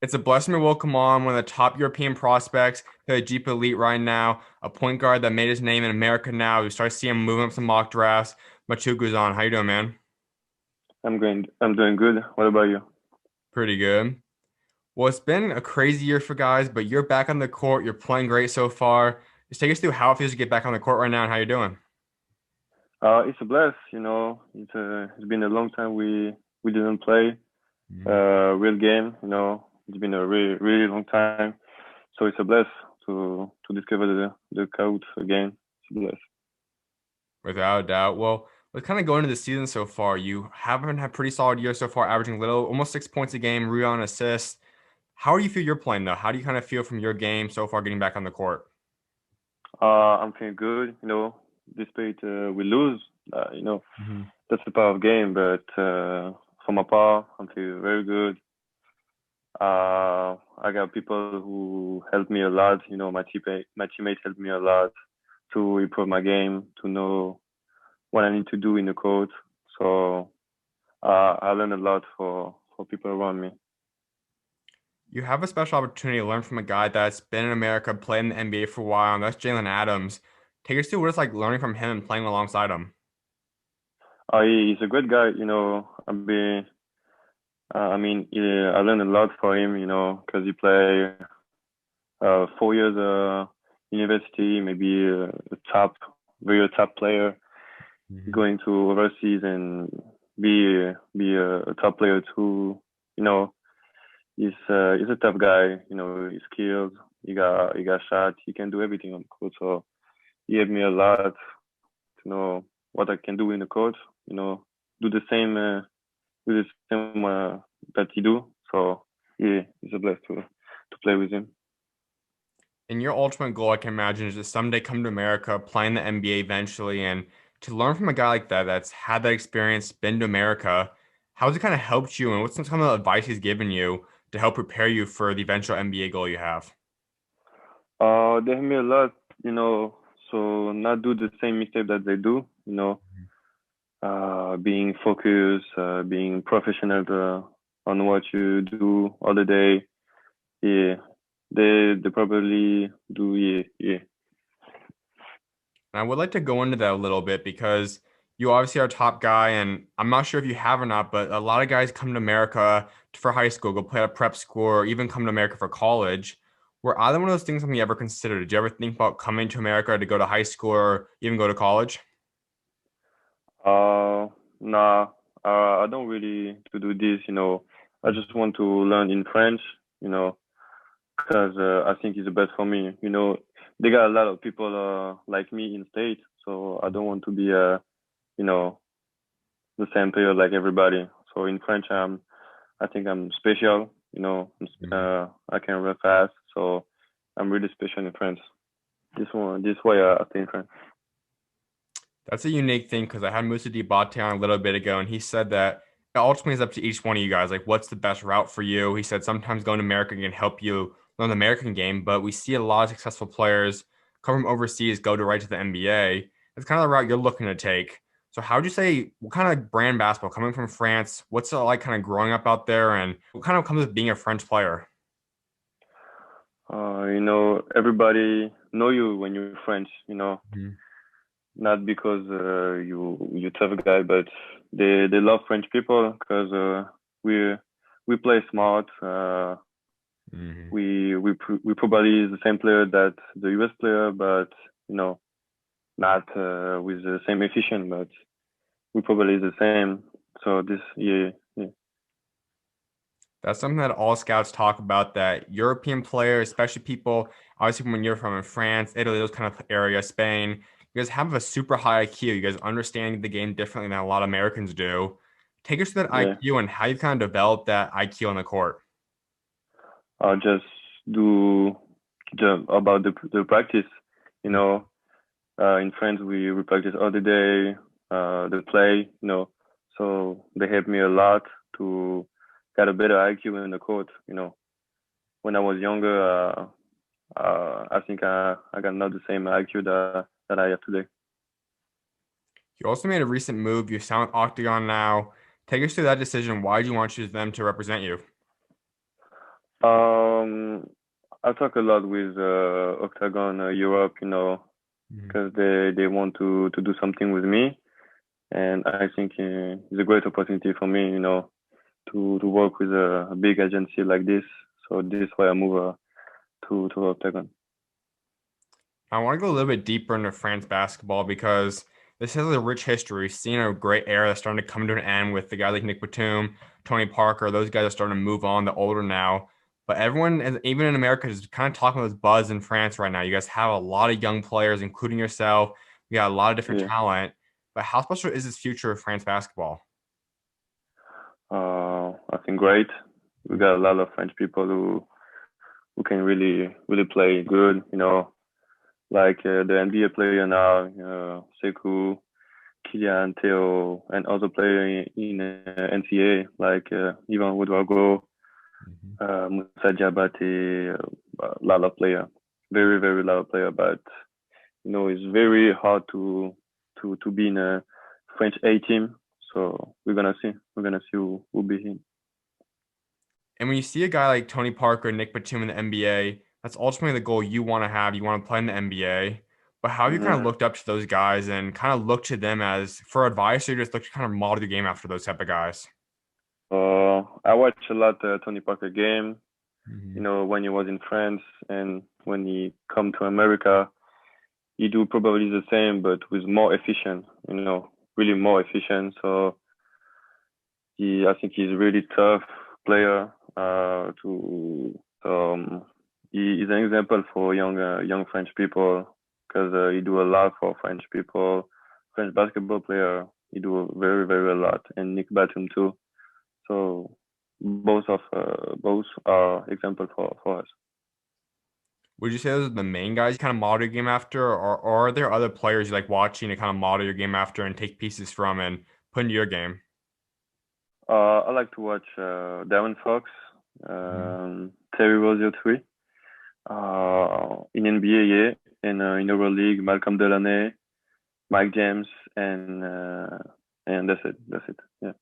It's a blessing to welcome on one of the top European prospects to the Jeep Elite right now, a point guard that made his name in America now. We start seeing him moving up some mock drafts. Matthieu Gauzin, how you doing, man? I'm doing good. What about you? Pretty good. Well, it's been a crazy year for guys, but you're back on the court. You're playing great so far. Just take us through how it feels to get back on the court right now and how you're doing. It's a bless, you know. It's been a long time we didn't play Mhm. real game, you know. It's been a really long time. So it's a bless to discover the couch again. It's a bless. Without a doubt. Well, let's kind of go into the season so far. You haven't had pretty solid year so far, averaging little, almost 6 points a game, rebound, assist. How do you feel you're playing though? How do you kind of feel from your game so far getting back on the court? I'm feeling good, you know. Despite we lose, you know, Mhm. that's the part of game. But for my part, I'm feeling very good. I got people who helped me a lot. You know, my teammates helped me a lot to improve my game, to know what I need to do in the court. So I learned a lot for people around me. You have a special opportunity to learn from a guy that's been in America, played in the NBA for a while, and that's Jalen Adams. Take us through what it's like learning from him and playing alongside him. He's a great guy. You know, I mean, yeah, I learned a lot for him. You know, because he played 4 years university, maybe very top player, Mhm. going to overseas and be a top player too. You know, he's a tough guy. You know, he's skilled. He got shot. He can do everything on the court. So he helped me a lot to know what I can do in the court. You know, do the same do the same that he do. So yeah, it's a blast to play with him. And your ultimate goal, I can imagine, is to someday come to America, play in the NBA eventually, and to learn from a guy like that that's had that experience, been to America. How has it kind of helped you, and what's some of the advice he's given you to help prepare you for the eventual NBA goal you have? They helped me a lot. You know, so not do the same mistake that they do. You know, being focused, being professional on what you do all the day. Yeah, they probably do. Yeah, yeah. And I would like to go into that a little bit because you obviously are a top guy, and I'm not sure if you have or not, but a lot of guys come to America for high school, go play at a prep school, or even come to America for college. Were either one of those things something you ever considered? Did you ever think about coming to America to go to high school or even go to college? Uh, nah. I don't really to do this. You know, I just want to learn in French. You know, because I think it's the best for me. You know, they got a lot of people like me in state, so I don't want to be you know, the same player like everybody. So in French, I think I'm special. You know, I can run fast, so I'm really special in French. This way I stay in French. That's a unique thing because I had Musa Debate on a little bit ago, and he said that it ultimately is up to each one of you guys. Like, what's the best route for you? He said sometimes going to America can help you learn the American game, but we see a lot of successful players come from overseas, go to right to the NBA. That's kind of the route you're looking to take. So, how would you say, what kind of brand basketball coming from France? What's it like kind of growing up out there, and what kind of comes with being a French player? You know, everybody know you when you're French. You know, Mhm. not because you tough guy, but they love French people because we play smart. Mhm. We probably is the same player that the US player, but you know, not with the same efficient, but we probably is the same. So this yeah, yeah. That's something that all scouts talk about, that European players, especially people, obviously when you're from France, Italy, those kind of areas, Spain, you guys have a super high IQ. You guys understand the game differently than a lot of Americans do. Take us through that Yeah. IQ and how you kind of developed that IQ on the court. I'll just do about the practice. You know, in France we practice all the day, the play. You know, so they helped me a lot to get a better IQ in the court. You know, when I was younger, I think I got not the same IQ that I have today. You also made a recent move. You sound Octagon now. Take us through that decision. Why did you want to choose them to represent you? Um, I talk a lot with Octagon Europe, Mhm. because they want to do something with me, and I think it's a great opportunity for me, to work with a big agency like this. So this is why I move to Octagon. I want to go a little bit deeper into France basketball because this has a rich history. Seeing a great era that's starting to come to an end with the guys like Nick Batum, Tony Parker. Those guys are starting to move on. They're older now. But everyone, even in America, is kind of talking about this buzz in France right now. You guys have a lot of young players, including yourself. You got a lot of different Yeah. talent. But how special is this future of France basketball? I think great. We got a lot of French people who can really play good. Like the NBA player now, Sekou, Kylian, Theo, and other player in NCAA like Ivan Woodwago, Mhm. Moussa Diabaté, a lot of player, very lot of player. But it's very hard to be in a French A team. So we're gonna see. We're gonna see who be in. And when you see a guy like Tony Parker, Nick Batum in the NBA, that's ultimately the goal you want to have. You want to play in the NBA. But how have you kind of Mm-hmm. looked up to those guys and kind of looked to them as for advice, or you just look to kind of model your game after those type of guys? I watch a lot Tony Parker game. Hmm. When he was in France and when he come to America, he do probably the same, but with more efficient. Really more efficient. So I think he's a really tough player. He is an example for young French people because he do a lot for French people. French basketball player, he do very a lot, and Nick Batum too. So both are example for us. Would you say those are the main guys you kind of model your game after, or are there other players you like watching to kind of model your game after and take pieces from and put into your game? I like to watch Darren Fox, Mhm. Terry Rozier 3. In NBA, yeah, and in Euroleague, Malcolm Delaney, Mike James, and that's it. That's it. Yeah.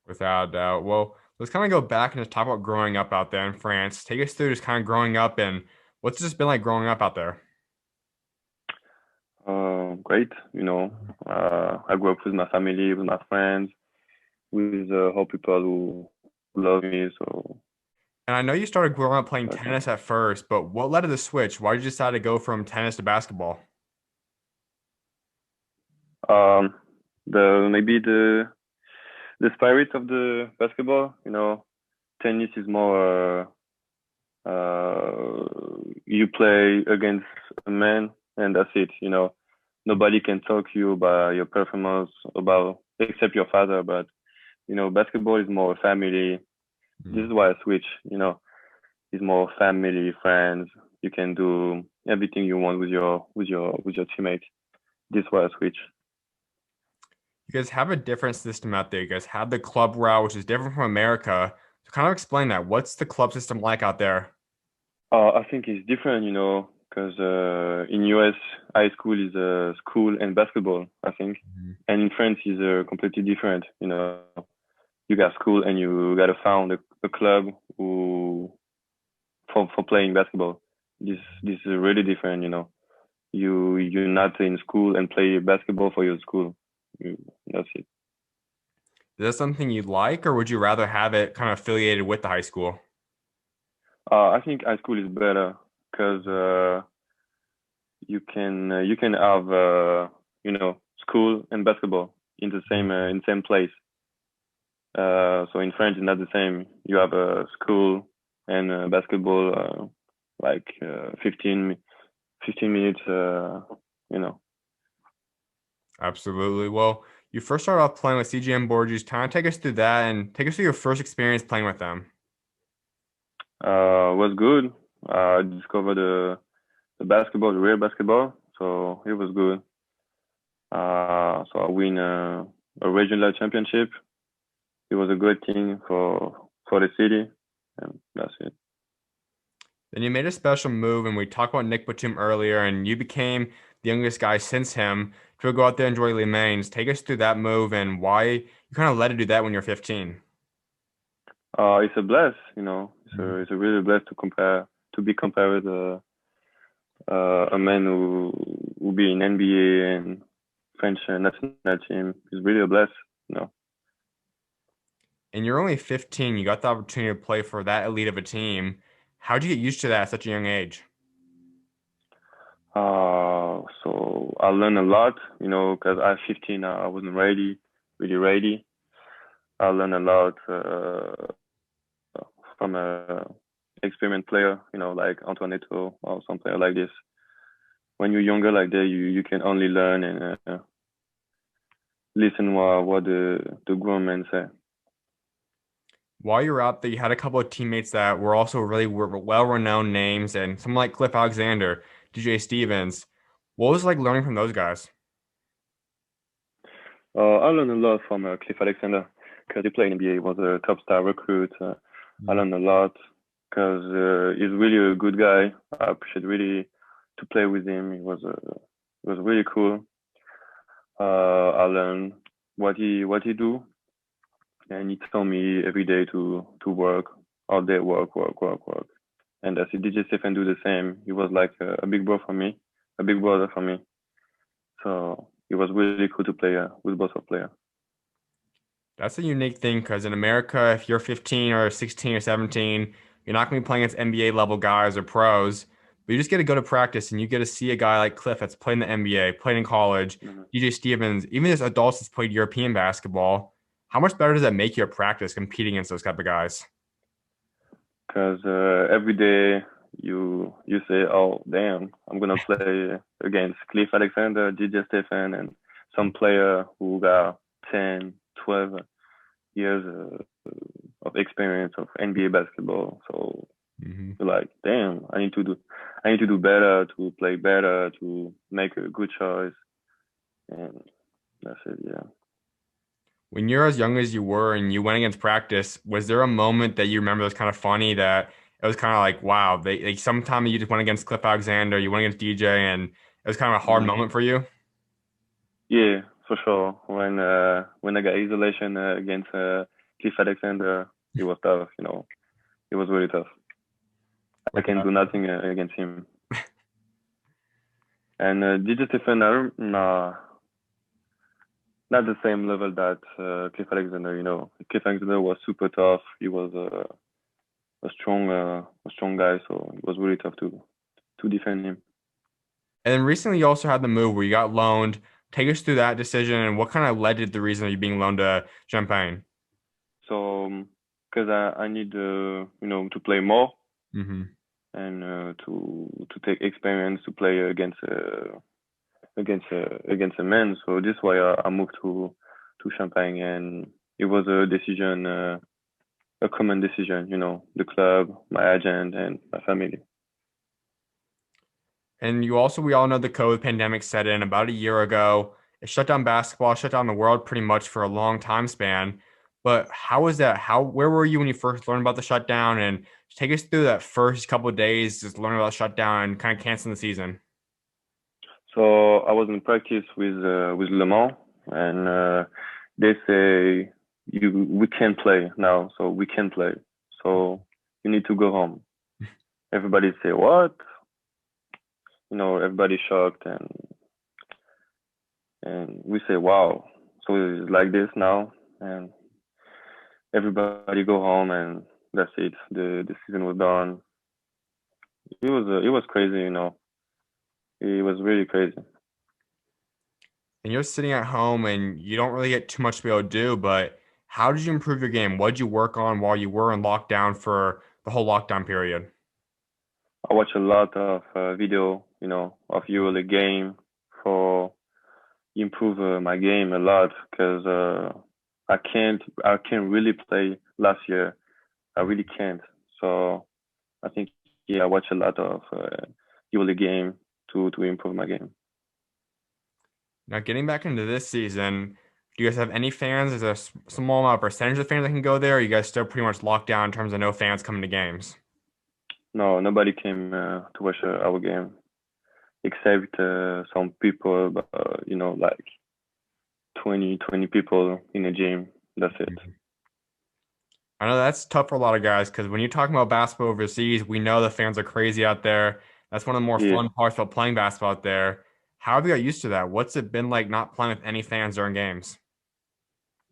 Without a doubt. Well, let's kind of go back and just talk about growing up out there in France. Take us through just kind of growing up and what's it just been like growing up out there? Great. I grew up with my family, with my friends, with all people who love me. So And I know you started growing up playing I can. tennis at first, but what led to the switch? Why did you decide to go from tennis to basketball? Um, maybe the spirit of the basketball. Tennis is more. You play against a man, and that's it. Nobody can talk to you about your performance about except your father. But basketball is more family. This is Mhm. why I switch. It's more family, friends. You can do everything you want with your teammates. This is why I switch. You guys have a different system out there. You guys have the club route, which is different from America. So kind of explain that. What's the club system like out there? I think it's different, because in US, high school is school and basketball, I think, Mhm. and in France is completely different. You got school and you got to found a club who for playing basketball. This is really different. You're not in school and play basketball for your school. You, that's it. Is that something you'd like, or would you rather have it kind of affiliated with the high school? I think high school is better because you can have school and basketball in the same Mhm. place. So in France, it's not the same. You have a school and basketball, like 15 minutes. You know, Absolutely. Well, you first started off playing with CGM Borges. Kind of take us through that and take us through your first experience playing with them. was good. I discovered the basketball, the real basketball. So it was good. So I win a regional championship. It was a good thing for the city, and that's it. Then you made a special move, and we talked about Nick Batum earlier, and you became the youngest guy since him to go out there and enjoy Le Mans. Take us through that move and why you kind of led to do that when you're 15. It's a bless, Mhm. It's a really bless to be compared with a man who be in NBA and French national team. It's really a bless, you know. And you're only 15. You got the opportunity to play for that elite of a team. How'd you get used to that at such a young age? So I learned a lot, because at 15 I wasn't really ready. I learned a lot from a experienced player, like Antoinetto or some player like this. When you're younger like that, you can only learn and listen what the grown men say. While you were out there, you had a couple of teammates that were also really well-renowned names, and someone like Cliff Alexander, DJ Stevens. What was it like learning from those guys? I learned a lot from Cliff Alexander because he played in NBA. He was a top star recruit. I Mhm. learned a lot because he's really a good guy. I appreciate really to play with him. He was really cool. I learned what he do, and he told me every day to work all day, work, work, work, work. And as DJ Stephen do the same, he was like a big bro for me, a big brother for me. So it was really cool to play with both of players. That's a unique thing because in America, if you're 15 or 16 or 17, you're not going to be playing against NBA level guys or pros, but you just get to go to practice and you get to see a guy like Cliff that's played in the NBA, played in college, Mhm. DJ Stevens, even as adults that's played European basketball. How much better does that make you at practice competing against those type of guys? Because every day you say, "Oh, damn, I'm gonna play against Cliff Alexander, DJ Stephen, and some player who got 10, 12 years of experience of NBA basketball." So Mm-hmm. you're like, "Damn, I need to do better, to play better, to make a good choice." And that's it, yeah. When you're as young as you were and you went against practice, was there a moment that you remember that was kind of funny that it was kind of like, wow, they sometime you just went against Cliff Alexander, you went against DJ, and it was kind of a hard Mhm. moment for you? Yeah, for sure. When I got isolation against Cliff Alexander, it was tough. It was really tough. I Like, can do nothing against him. And DJ Stephen, nah, not the same level that Cliff Alexander. Cliff Alexander was super tough. He was a strong guy, so it was really tough to defend him. and then recently you also had the move where you got loaned. Take us through that decision and what kind of led to the reason of you being loaned to Champagne. So, because I need to play more Mm-hmm. and to take experience to play against a man. So this is why I moved to Champagne, and it was a decision, a common decision. The club, my agent, and my family. And you also, we all know the COVID pandemic set in about a year ago. It shut down basketball, shut down the world pretty much for a long time span. But how was that? Where were you when you first learned about the shutdown? And take us through that first couple of days, just learning about the shutdown and kind of canceling the season. So I was in practice with Le Mans, and they say we can't play now, so we can't play. So you need to go home. Everybody say what? Everybody shocked, and we say wow. So it's like this now, and everybody go home, and that's it. The season was done. It was crazy. It was really crazy. And you're sitting at home and you don't really get too much to be able to do, but how did you improve your game? What did you work on while you were in lockdown for the whole lockdown period? I watch a lot of video, of EuroLeague game for improve my game a lot because I can't really play last year. I really can't. So I think yeah, I watch a lot of EuroLeague game to improve my game. Now, getting back into this season, do you guys have any fans? Is there a small amount of percentage of fans that can go there? Or are you guys still pretty much locked down in terms of no fans coming to games? No, nobody came to watch our game except some people, like 20 people in a gym. That's it. I know that's tough for a lot of guys because when you're talking about basketball overseas, we know the fans are crazy out there. That's one of the more Yeah, fun parts about playing basketball out there. How have you got used to that? What's it been like not playing with any fans during games?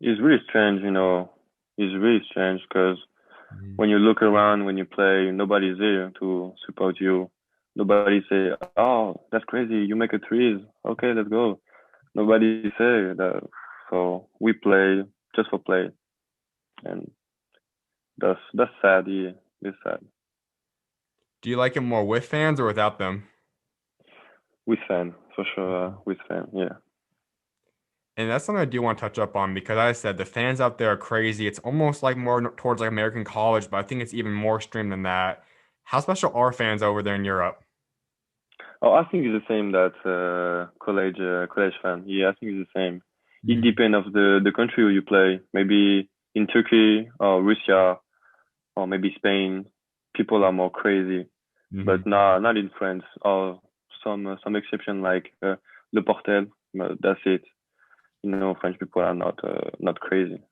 it's really strange, you know. It's really strange because Mhm. when you look around, when you play, nobody's there to support you. Nobody say, "Oh, that's crazy! You make a threes. Okay, let's go." Nobody say that. So we play just for play, and that's sad. Yeah, it's sad. Do you like it more with fans or without them? With fan for sure. Mhm. With fan, yeah. And that's something I do want to touch up on because I said the fans out there are crazy. It's almost like more towards like American college, but I think it's even more extreme than that. How special are fans over there in Europe? Oh, I think it's the same that college fan. Yeah, I think it's the same. It Mhm. depends of the country where you play. Maybe in Turkey or Russia or maybe Spain, people are more crazy. Mhm. But not in France. Or some exception like Le Portel. But that's it. You know, French people are not crazy.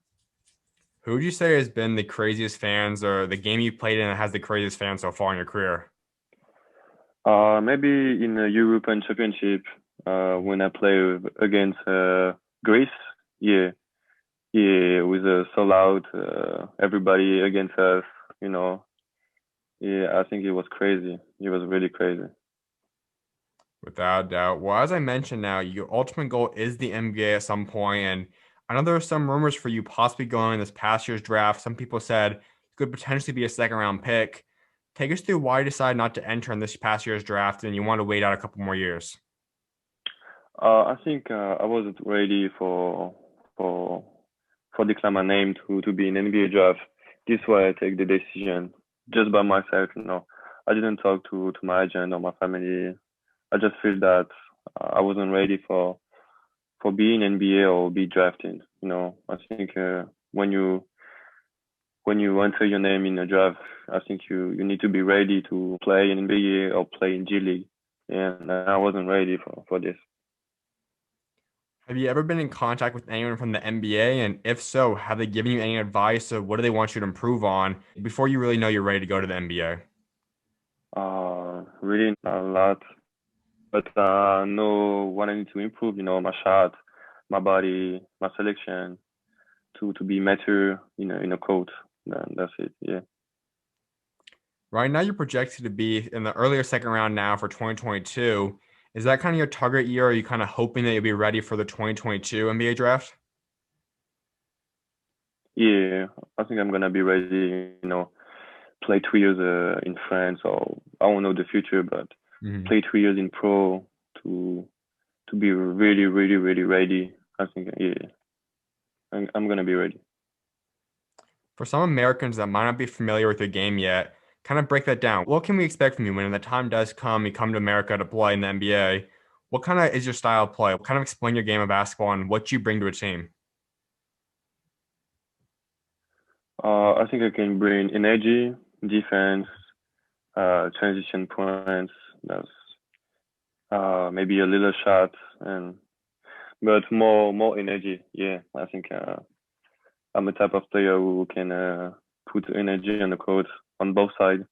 Who would you say has been the craziest fans or the game you played in that has the craziest fans so far in your career? Maybe in the European Championship, when I play against Greece, yeah, yeah, with a sold out, everybody against us, you know. Yeah, I think it was crazy. It was really crazy. Without a doubt. Well, as I mentioned now, your ultimate goal is the NBA at some point, and I know there are some rumors for you possibly going in this past year's draft. Some people said you could potentially be a second round pick. Take us through why you decided not to enter in this past year's draft and you want to wait out a couple more years. I think I wasn't ready for declare my name to be in NBA draft. This is why I take the decision just by myself. You know, I didn't talk to my agent or my family. I just feel that I wasn't ready for being NBA or be drafted. You know, I think when you enter your name in a draft, I think you need to be ready to play in NBA or play in G League. And I wasn't ready for this. Have you ever been in contact with anyone from the NBA? And if so, have they given you any advice of what do they want you to improve on before you really know you're ready to go to the NBA? Really not a lot, but I know what I need to improve. You know, my shot, my body, my selection to be mature in a court. And that's it. Yeah. Right now, you're projected to be in the earlier second round now for 2022. Is that kind of your target year? Or are you kind of hoping that you'll be ready for the 2022 NBA draft? Yeah, I think I'm gonna be ready. You know, play 2 years in France, or I don't know the future, but Mhm. play 3 years in pro to to be really, really, really ready. I think yeah, I'm gonna be ready. For some Americans that might not be familiar with your game yet, kind of break that down. What can we expect from you when the time does come, you come to America to play in the NBA? What kind of is your style of play? Kind of explain your game of basketball and what you bring to a team. I think I can bring energy, defense, transition points. That's maybe a little shot and but more energy. Yeah, I think I'm a type of player who can put energy on the court on both sides,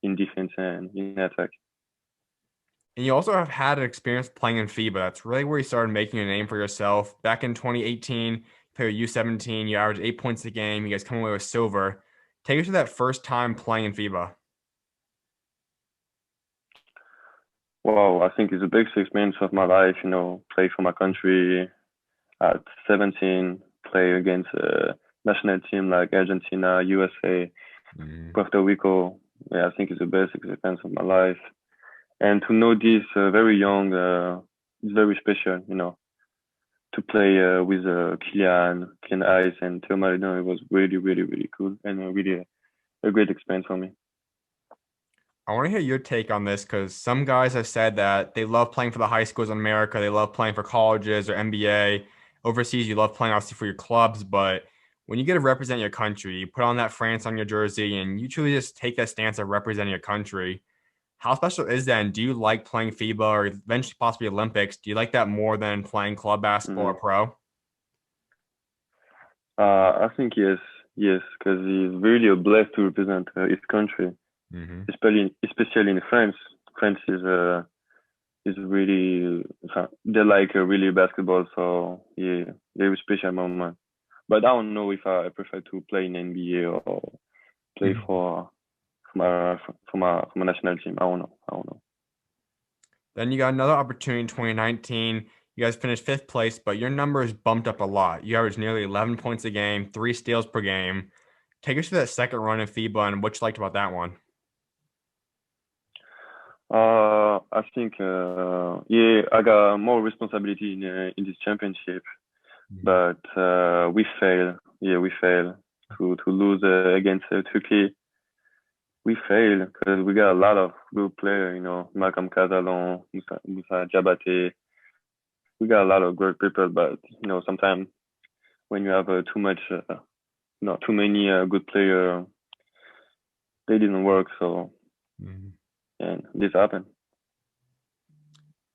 in defense and in attack. And you also have had an experience playing in FIBA. That's really where you started making a name for yourself. Back in 2018, you played with U17, you averaged 8 points a game. You guys come away with silver. Take us to that first time playing in FIBA. Wow, I think it's the biggest experience of my life. You know, play for my country at 17, play against a national team like Argentina, USA, Mhm. Puerto Rico. Yeah, I think it's the best experience of my life. And to know this very young, it's very special. You know, to play with Kylian Ice, and Theo Marino, it was really, really, really cool and really a great experience for me. I want to hear your take on this because some guys have said that they love playing for the high schools in America. They love playing for colleges or NBA. Overseas, you love playing obviously for your clubs, but when you get to represent your country, you put on that France on your jersey and you truly just take that stance of representing your country. How special is that? And do you like playing FIBA or eventually possibly Olympics? Do you like that more than playing club basketball or Hmm pro? I think yes. yes, because he's really a blessed to represent his country, Hmm. especially in France. France is really they like really basketball, so yeah, very special moment. But I don't know if I prefer to play in NBA or play for my national team. I don't know. I don't know. Then you got another opportunity in 2019. You guys finished fifth place, but your numbers bumped up a lot. You averaged nearly 11 points a game, 3 steals per game. Take us through that second run in FIBA and what you liked about that one. I think yeah, I got more responsibility in this championship, Mhm. but we fail. Yeah, we fail to lose against Turkey. We fail because we got a lot of good players. Malcolm Catalon, Musa Jabate. We got a lot of great people, but sometimes when you have too much, not too many good players, they didn't work. So Mhm. and this happened.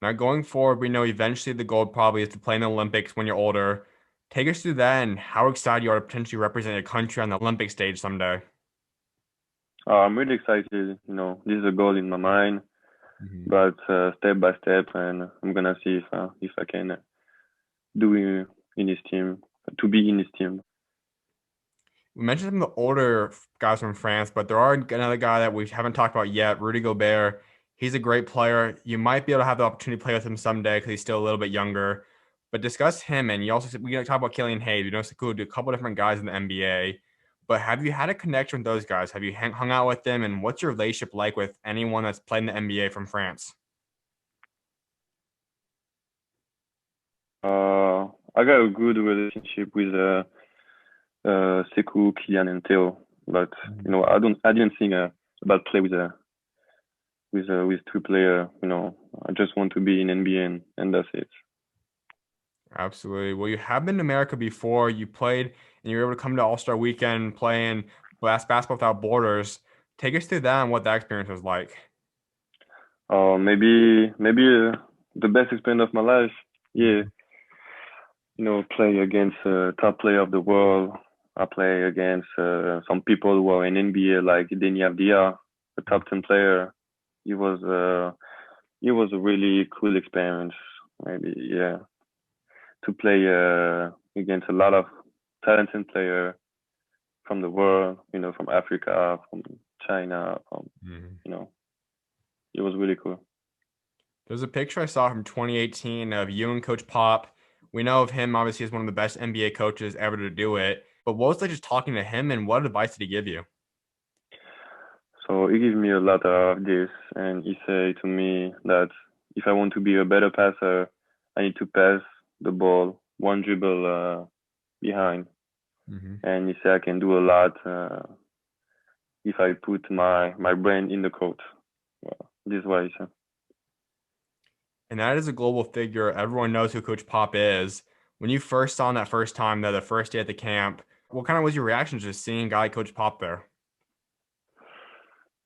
Now, going forward, we know eventually the goal probably is to play in the Olympics when you're older. Take us through that and how excited you are to potentially represent your country on the Olympic stage someday. I'm really excited. This is a goal in my mind, Mhm. but step by step, and I'm gonna see if I can do in this team to be in this team. We mentioned some of the older guys from France, but there are another guy that we haven't talked about yet, Rudy Gobert. He's a great player. You might be able to have the opportunity to play with him someday because he's still a little bit younger. But discuss him, and you also said we got to talk about Killian Hayes. We know it's cool to a couple different guys in the NBA. But have you had a connection with those guys? Have you hung out with them? And what's your relationship like with anyone that's played in the NBA from France? I got a good relationship with Sekou, Kylian, and Theo, but I didn't think about play with two player. I just want to be in NBA and that's it. Absolutely. Well, you have been to America before. You played and you were able to come to All-Star Weekend playing Basketball Without Borders. Take us through that and what that experience was like. Maybe the best experience of my life. Yeah, Mhm. play against top player of the world. I play against some people who are in NBA like Denny Avdia, a top 10 player. It was it was a really cool experience. Maybe yeah, to play against a lot of talented player from the world. From Africa, from China, from Mhm. you know, it was really cool. There's a picture I saw from 2018 of you and Coach Pop. We know of him obviously as one of the best NBA coaches ever to do it. But what was it like just talking to him and what advice did he give you? So he gave me a lot of this, and he said to me that if I want to be a better passer, I need to pass the ball one dribble behind. Mhm. And he said I can do a lot if I put my brain in the court. Well, this is what he said. And that is a global figure. Everyone knows who Coach Pop is. When you first saw him that first time, the first day at the camp, what kind of was your reaction to just seeing a guy like Coach Pop there?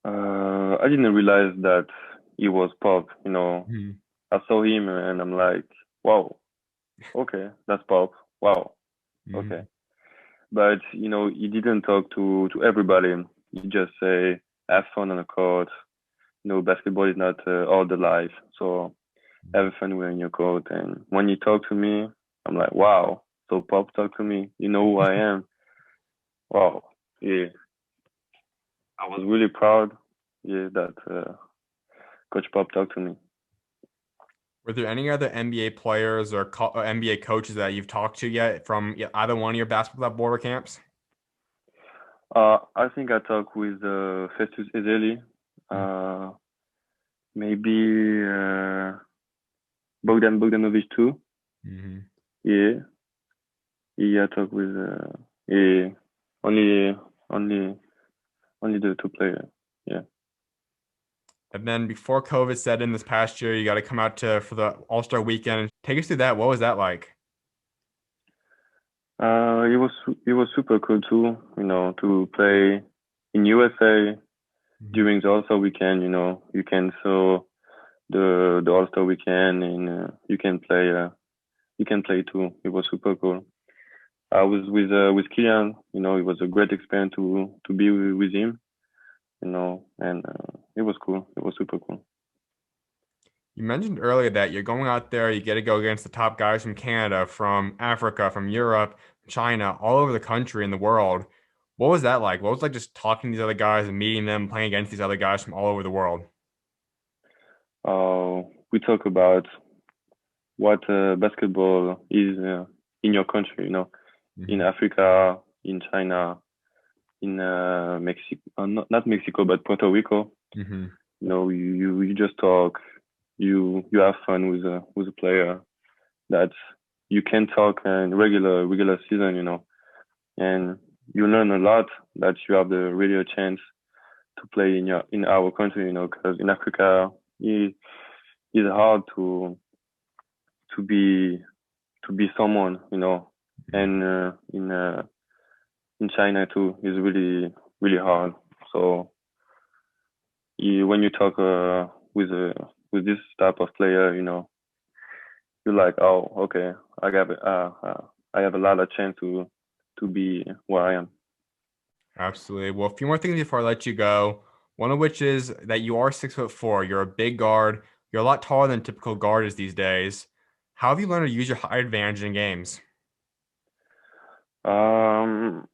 I didn't realize that he was Pop. Mhm. I saw him and I'm like, wow, okay, that's Pop. Wow, okay. Mhm. But he didn't talk to everybody. He just say, have fun on the court. Basketball is not all the life. So have fun wearing your coat. And when you talk to me, I'm like, wow. So Pop talk to me. You know who I am. Wow. Yeah. I was really proud. Yeah, that Coach Pop talked to me. Were there any other NBA players or NBA coaches that you've talked to yet from either one of your basketball border camps? I think I talked with Festus Ezeli. Uh, maybe Bogdan Bogdanovic too. Mm-hmm. Yeah. Yeah, I talked with yeah. Only only only the two players. Yeah. And then before COVID set in this past year, you got to come out to for the All-Star weekend. Take us through that. What was that like? It was super cool too, to play in USA Mhm. during the All-Star weekend. You can saw the All-Star weekend and you can play too. It was super cool. I was with Kylian. You know, it was a great experience to be with him. You know, and it was cool. It was super cool. You mentioned earlier that you're going out there, you get to go against the top guys from Canada, from Africa, from Europe, China, all over the country and the world. What was that like? What was it like just talking to these other guys and meeting them, playing against these other guys from all over the world? We talk about what basketball is in your country. You know, in Hmm. Africa, in China, in Mexico, not Mexico, but Puerto Rico. Hmm. You know, you just talk. You have fun with a player that you can talk in regular season. You know, and you learn a lot that you have the really a chance to play in our country. You know, because in Africa, it's hard to be to be someone. You know, and in China too is really hard. So when you talk with this type of player, you know, you're like, oh, okay, I have a lot of chance to be where I am. Absolutely. Well, a few more things before I let you go. One of which is that you are 6'4". You're a big guard. You're a lot taller than typical guard is these days. How have you learned to use your height advantage in games? Um,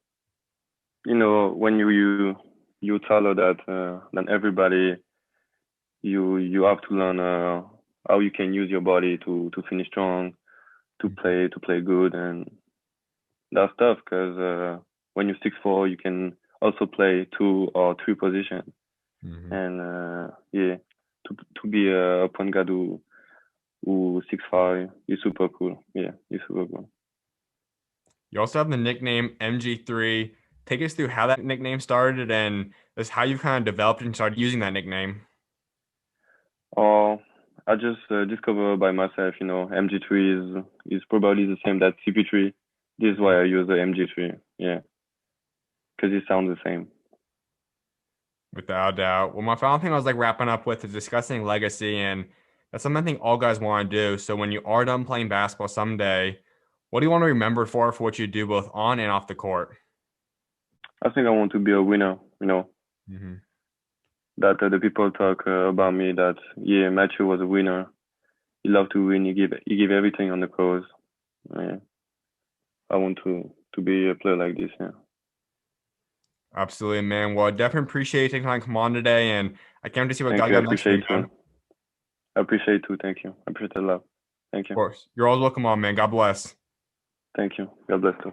you know, when you taller that than everybody, you have to learn how you can use your body to finish strong, to play good, and that's tough because when you're 6'4", you can also play two or three positions. Mm-hmm. And yeah, to be a point guard who 6'5" is super cool. Yeah, it's super cool. You also have the nickname MG3. Take us through how that nickname started and just how you kind of developed and started using that nickname. Or I just discovered by myself, you know, MG3 is probably the same that CP3. This is why I use the MG3. Yeah, because it sounds the same. Without a doubt. Well, my final thing I was like wrapping up with is discussing legacy, and that's something I think all guys want to do. So when you are done playing basketball someday, what do you want to remember for what you do both on and off the court? I think I want to be a winner. You know, Hmm. that the people talk about me that yeah, Matthieu was a winner. He loved to win. He gave everything on the course. Yeah, I want to be a player like this. Yeah. Absolutely, man. Well, I definitely appreciate you taking time to come on today, and I can't wait to see what Thank God you. I got next for appreciate you, too. man. Of I appreciate too. Thank you. I appreciate a lot. Thank you. course. You're always welcome on, man. God bless. Thank you. God bless too.